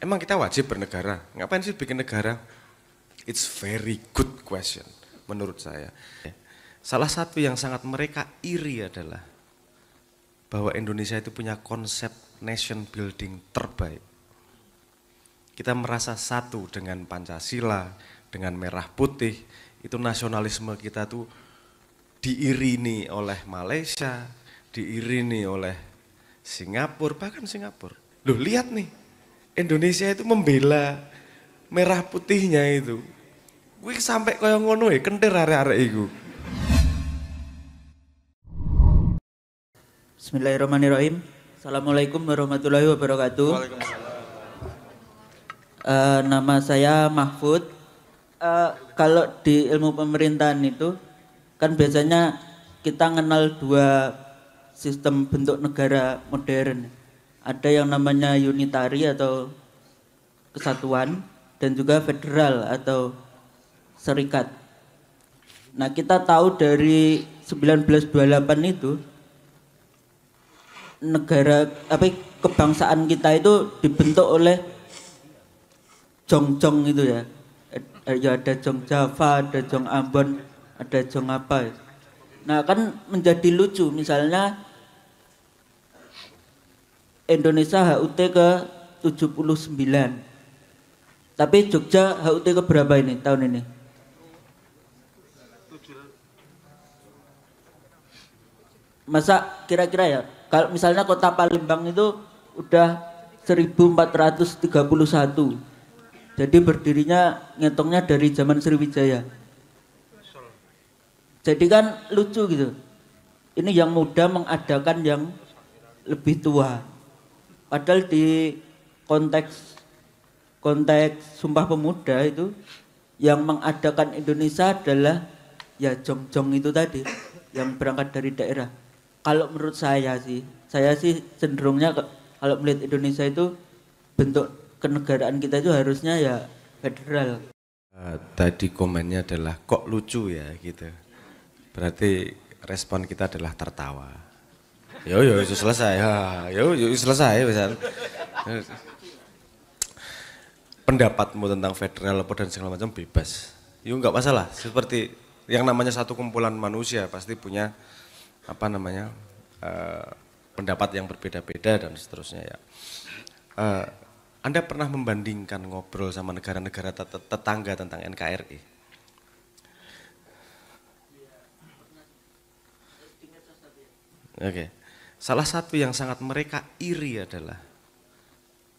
Emang kita wajib bernegara? Ngapain sih bikin negara? It's very good question menurut saya. Salah satu yang sangat mereka iri adalah bahwa Indonesia itu punya konsep nation building terbaik. Kita merasa satu dengan Pancasila, dengan merah putih, itu nasionalisme kita tuh diirini oleh Malaysia, diirini oleh Singapura, bahkan Singapura. Loh lihat nih, Indonesia itu membela merah putihnya itu. Gue sampai kaya ngono ya, kentir arek-arek iku. Bismillahirrahmanirrahim. Assalamualaikum warahmatullahi wabarakatuh. Nama saya Mahfud. Kalau di ilmu pemerintahan itu kan biasanya kita kenal dua sistem bentuk negara modern. Ada yang namanya unitari atau kesatuan dan juga federal atau serikat. Nah, kita tahu dari 1928 itu kebangsaan kita itu dibentuk oleh jong-jong itu ya. Ya ada jong Java, ada jong Ambon, ada jong apa. Nah, kan menjadi lucu misalnya Indonesia HUT ke 79. Tapi Jogja HUT ke berapa ini tahun ini? Masa kira-kira ya, kalau misalnya kota Palembang itu udah 1431. Jadi berdirinya ngitungnya dari zaman Sriwijaya. Jadi kan lucu gitu. Ini yang muda mengadakan yang lebih tua. Padahal di konteks Sumpah Pemuda itu yang mengadakan Indonesia adalah ya jong-jong itu tadi yang berangkat dari daerah. Kalau menurut saya sih cenderungnya kalau melihat Indonesia itu bentuk kenegaraan kita itu harusnya ya federal. Tadi komennya adalah kok lucu ya gitu. Berarti respon kita adalah tertawa. Yo itu selesai. Yo selesai misal. Pendapatmu tentang federal apa dan segala macam bebas. Yo enggak masalah. Seperti yang namanya satu kumpulan manusia pasti punya pendapat yang berbeda-beda dan seterusnya ya. Anda pernah membandingkan ngobrol sama negara-negara tetangga tentang NKRI? Oke. Salah satu yang sangat mereka iri adalah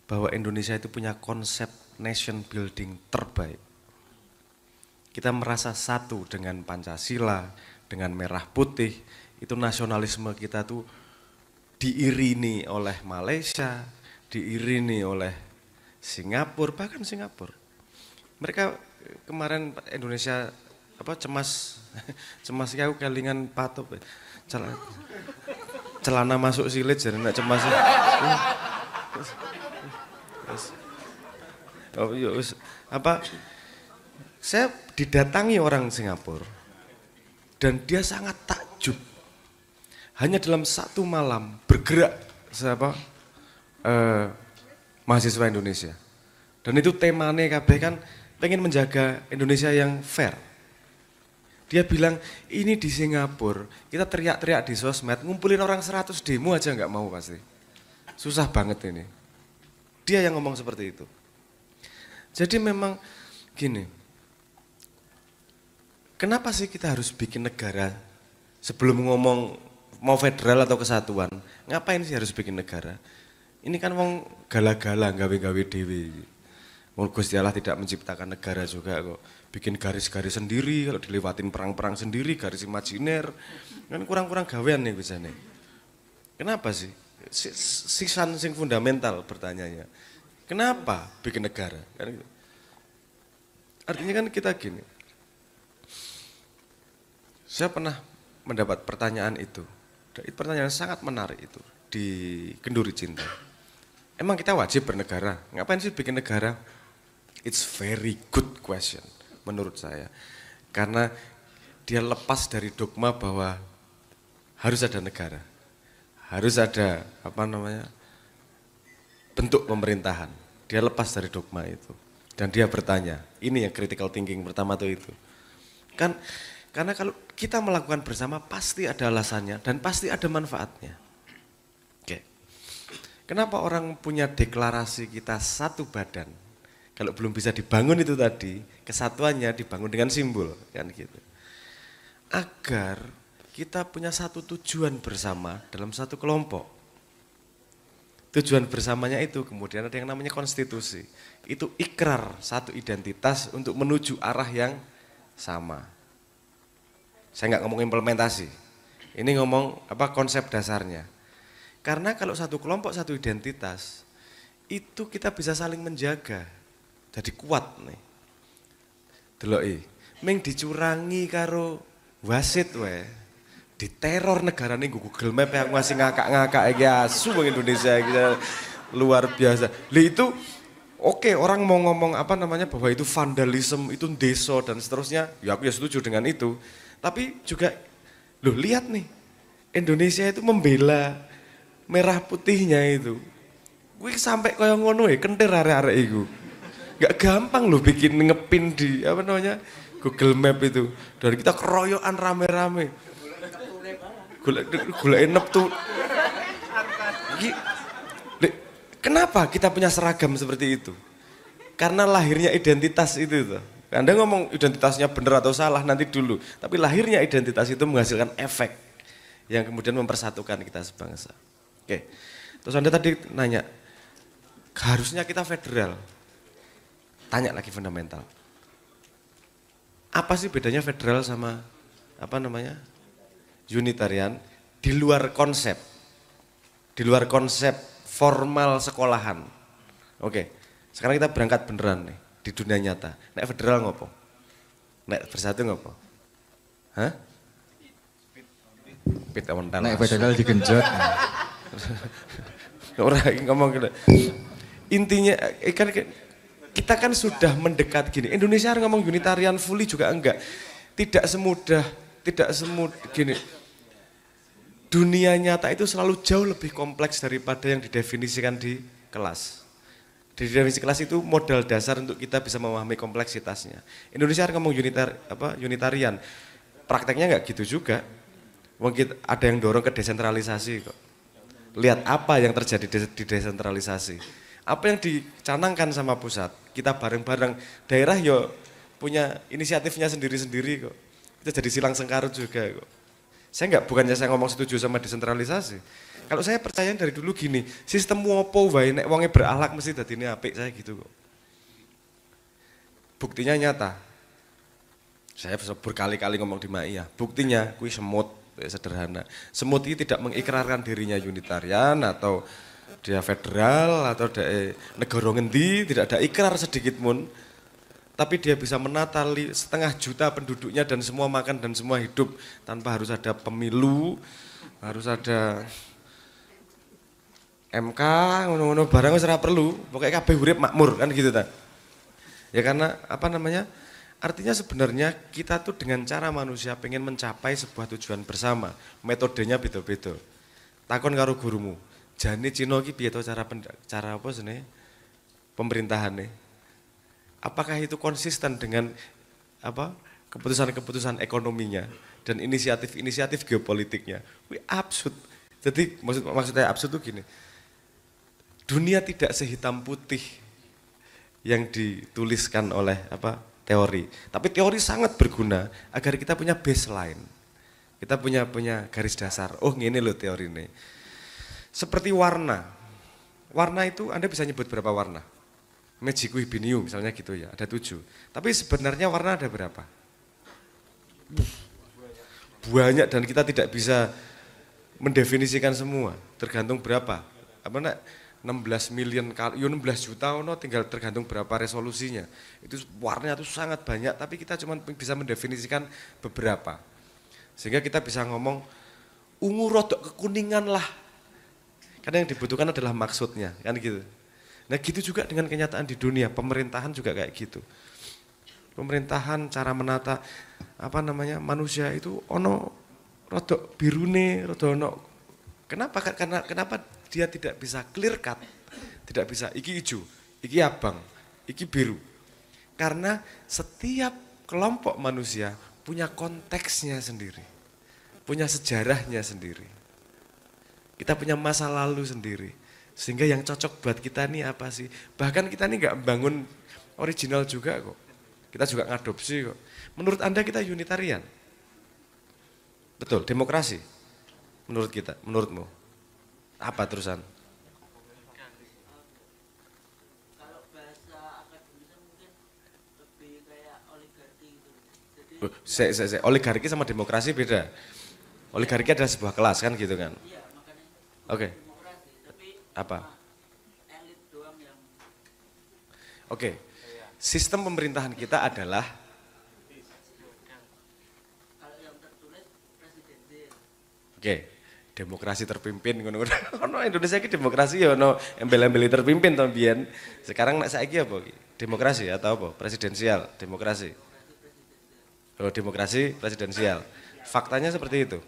bahwa Indonesia itu punya konsep nation building terbaik. Kita merasa satu dengan Pancasila, dengan merah putih, itu nasionalisme kita tuh diirini oleh Malaysia, diirini oleh Singapura, bahkan Singapura. Mereka kemarin Indonesia cemas kayak kelingan patup. Celana masuk silit jadi nak cemas. Saya didatangi orang Singapura dan dia sangat takjub. Hanya dalam satu malam bergerak mahasiswa Indonesia. Dan itu temanya kabeh kan pengen menjaga Indonesia yang fair. Dia bilang ini di Singapura kita teriak-teriak di sosmed ngumpulin orang 100 demo aja nggak mau pasti. Susah banget ini. Dia yang ngomong seperti itu. Jadi memang gini. Kenapa sih kita harus bikin negara sebelum ngomong mau federal atau kesatuan? Ngapain sih harus bikin negara? Ini kan wong gala-gala gawe-gawe dewi. Gusti Allah tidak menciptakan negara juga kok. Bikin garis-garis sendiri, kalau dilewatin perang-perang sendiri, garis imajiner. Kan kurang-kurang gawean nih biasanya. Kenapa sih? Sisan sing fundamental pertanyaannya. Kenapa bikin negara? Artinya kan kita gini. Saya pernah mendapat pertanyaan itu. Itu pertanyaan sangat menarik itu di Kenduri Cinta. Emang kita wajib bernegara? Ngapain sih bikin negara? It's very good question menurut saya. Karena dia lepas dari dogma bahwa harus ada negara. Harus ada bentuk pemerintahan. Dia lepas dari dogma itu. Dan dia bertanya, ini yang critical thinking pertama tuh itu. Kan karena kalau kita melakukan bersama pasti ada alasannya dan pasti ada manfaatnya. Oke. Kenapa orang punya deklarasi kita satu badan? Kalau belum bisa dibangun itu tadi, kesatuannya dibangun dengan simbol, kan gitu. Agar kita punya satu tujuan bersama dalam satu kelompok. Tujuan bersamanya itu kemudian ada yang namanya konstitusi. Itu ikrar satu identitas untuk menuju arah yang sama. Saya nggak ngomong implementasi. Ini ngomong konsep dasarnya. Karena kalau satu kelompok satu identitas, itu kita bisa saling menjaga. Jadi kuat nih. Deloki, ming dicurangi karo wasit wae. Diteror negara ini Google Map yang masih ngakak-ngakak ya asu bang Indonesia kita luar biasa. Li itu oke, orang mau ngomong bahwa itu vandalisme, itu deso dan seterusnya, ya aku ya setuju dengan itu. Tapi juga lihat nih, Indonesia itu membela merah putihnya itu. Gue sampai kaya ngono kentir arek-arek iku. Gak gampang bikin ngepin di Google Map itu. Dan kita keroyokan rame-rame. Gula enep tuh. Kenapa kita punya seragam seperti itu? Karena lahirnya identitas itu tuh. Anda ngomong identitasnya benar atau salah nanti dulu. Tapi lahirnya identitas itu menghasilkan efek yang kemudian mempersatukan kita sebangsa. Oke. Terus Anda tadi nanya, harusnya kita federal. Tanya lagi fundamental. Apa sih bedanya federal sama unitarian di luar konsep formal sekolahan. Oke, sekarang kita berangkat beneran nih di dunia nyata. Nek federal ngopo? Nek bersatu ngopo? Hah? Nek federal digenjot. Orang ngomong gitu. Intinya kita kan sudah mendekat gini. Indonesia ngomong unitarian fully juga enggak. Tidak semudah gini. Dunia nyata itu selalu jauh lebih kompleks daripada yang didefinisikan di kelas. Di definisi kelas itu modal dasar untuk kita bisa memahami kompleksitasnya. Indonesia ngomong unitarian. Prakteknya enggak gitu juga. Mungkin ada yang dorong ke desentralisasi kok. Lihat apa yang terjadi di desentralisasi. Apa yang dicanangkan sama pusat. Kita bareng-bareng daerah punya inisiatifnya sendiri-sendiri kok. Kita jadi silang sengkarut juga kok. Bukannya saya ngomong setuju sama desentralisasi. Kalau saya percaya dari dulu gini, sistem wopo wae nek wonge berakhlak mesti dadine apik, saya gitu kok. Buktinya nyata. Saya berkali-kali ngomong di Maia, buktinya kui semut, sederhana. Semut ini tidak mengikrarkan dirinya unitarian atau dia federal atau negara ngendi, tidak ada ikrar sedikit pun. Tapi dia bisa menata 1,5 juta penduduknya dan semua makan dan semua hidup tanpa harus ada pemilu, harus ada MK, ngono-ngono barang wis ora perlu, pokoknya kabeh urip makmur kan gitu ta. Ya karena artinya sebenarnya kita tuh dengan cara manusia pengen mencapai sebuah tujuan bersama, metodenya beda-beda. Takon karo gurumu, jane Cina iki piye to cara apa jenenge pemerintahane? Apakah itu konsisten dengan keputusan-keputusan ekonominya dan inisiatif-inisiatif geopolitiknya? Absurd. Jadi maksudnya absurd itu gini. Dunia tidak sehitam putih yang dituliskan oleh teori. Tapi teori sangat berguna agar kita punya baseline. Kita punya garis dasar. Oh, ngene loh teori ini. Seperti warna. Warna itu Anda bisa nyebut berapa warna? Magiku Hibiniu misalnya gitu ya, ada 7. Tapi sebenarnya warna ada berapa? Banyak dan kita tidak bisa mendefinisikan semua, tergantung berapa. 16 million kali, 16 juta tinggal tergantung berapa resolusinya. Itu warnanya itu sangat banyak, tapi kita cuma bisa mendefinisikan beberapa. Sehingga kita bisa ngomong, ungu rodok kekuningan lah. Karena yang dibutuhkan adalah maksudnya, kan gitu. Nah gitu juga dengan kenyataan di dunia, pemerintahan juga kayak gitu. Pemerintahan cara menata manusia itu ono rodok birune, rodok ono. Kenapa dia tidak bisa clear cut, tidak bisa iki ijo, iki abang, iki biru. Karena setiap kelompok manusia punya konteksnya sendiri, punya sejarahnya sendiri. Kita punya masa lalu sendiri, sehingga yang cocok buat kita nih apa sih? Bahkan kita nih nggak bangun original juga kok, kita juga ngadopsi kok. Menurut Anda kita unitarian? Betul, demokrasi? Menurut kita, menurutmu? Apa terusan? Kalau bahasa akademisnya mungkin lebih kayak oligarki gitu. Jadi Oligarki sama demokrasi beda. Oligarki adalah sebuah kelas kan gitu kan? iya makanya Oke, demokrasi, tapi apa? elit doang yang Oke, sistem pemerintahan kita adalah kalau yang tertulis presidensial. oke, demokrasi terpimpin ngono-ngono. Ono Indonesia iki demokrasi ya ono embel-embeli terpimpin to mbiyen. Sekarang nek saiki apa iki? Demokrasi atau apa? Presidensial, demokrasi. Oh, demokrasi presidensial. Faktanya seperti itu.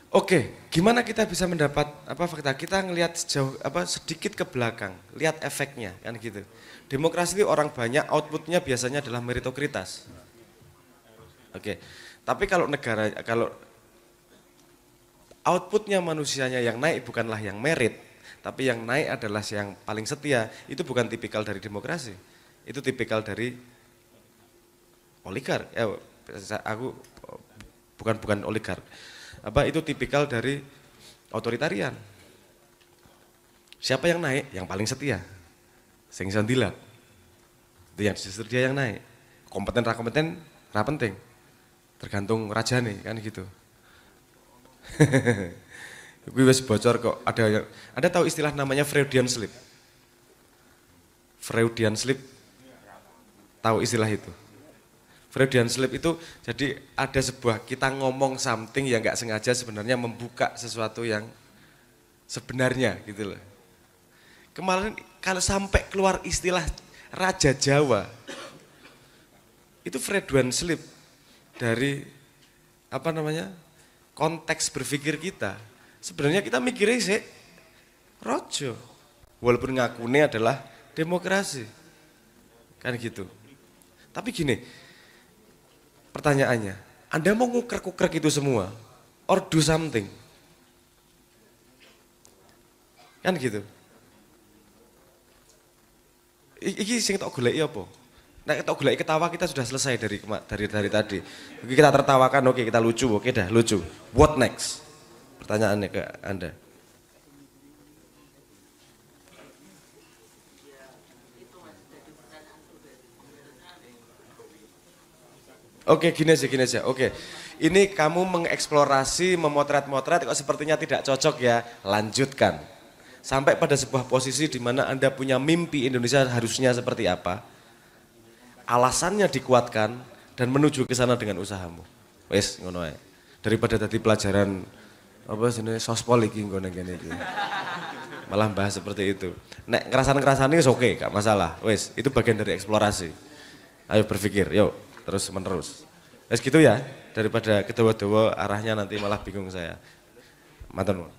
Oke, gimana kita bisa mendapat apa fakta? Kita ngelihat sejauh apa sedikit ke belakang, lihat efeknya kan gitu. Demokrasi itu orang banyak, outputnya biasanya adalah meritokratis. Oke, tapi kalau negara kalau outputnya manusianya yang naik bukanlah yang merit, tapi yang naik adalah yang paling setia, itu bukan tipikal dari demokrasi, itu tipikal dari oligark. Aku bukan oligark. Apa itu tipikal dari otoritarian. Siapa yang naik? Yang paling setia. Sing iso ndilat. Itu yang justru dia yang naik. Kompeten ra kompeten ra penting. Tergantung rajane kan gitu. Gue wis bocor kok. Ada tahu istilah namanya Freudian slip? Freudian slip. Tahu istilah itu? Freudian slip itu jadi ada sebuah kita ngomong something yang nggak sengaja sebenarnya membuka sesuatu yang sebenarnya gitu loh. Kemarin kalau sampai keluar istilah Raja Jawa itu Freudian slip dari apa namanya konteks berpikir kita. Sebenarnya kita mikirnya sih rojo, walaupun ngakunya adalah demokrasi kan gitu. Tapi gini. Pertanyaannya, Anda mau ngukrek-ngukrek itu semua, or do something? Kan gitu. Iki sing tok goleki apa? Nek tok goleki ketawa kita sudah selesai dari tadi. Kita tertawakan, oke kita lucu, oke dah lucu. What next? Pertanyaannya ke Anda. Oke, gini aja. Oke, ini kamu mengeksplorasi, memotret-motret, kok sepertinya tidak cocok ya. Lanjutkan. Sampai pada sebuah posisi di mana Anda punya mimpi Indonesia harusnya seperti apa. Alasannya dikuatkan dan menuju ke sana dengan usahamu. Wes, ngono ae. Daripada tadi pelajaran apa jenenge sospol iki ngono ngene iki. Malah bahas seperti itu. Nek ngerasan-ngerasani wis oke, gak masalah. Wes, itu bagian dari eksplorasi. Ayo berpikir, yuk. Terus menerus. Wes gitu ya, daripada kedawa-dawa arahnya nanti malah bingung saya. Matur nuwun.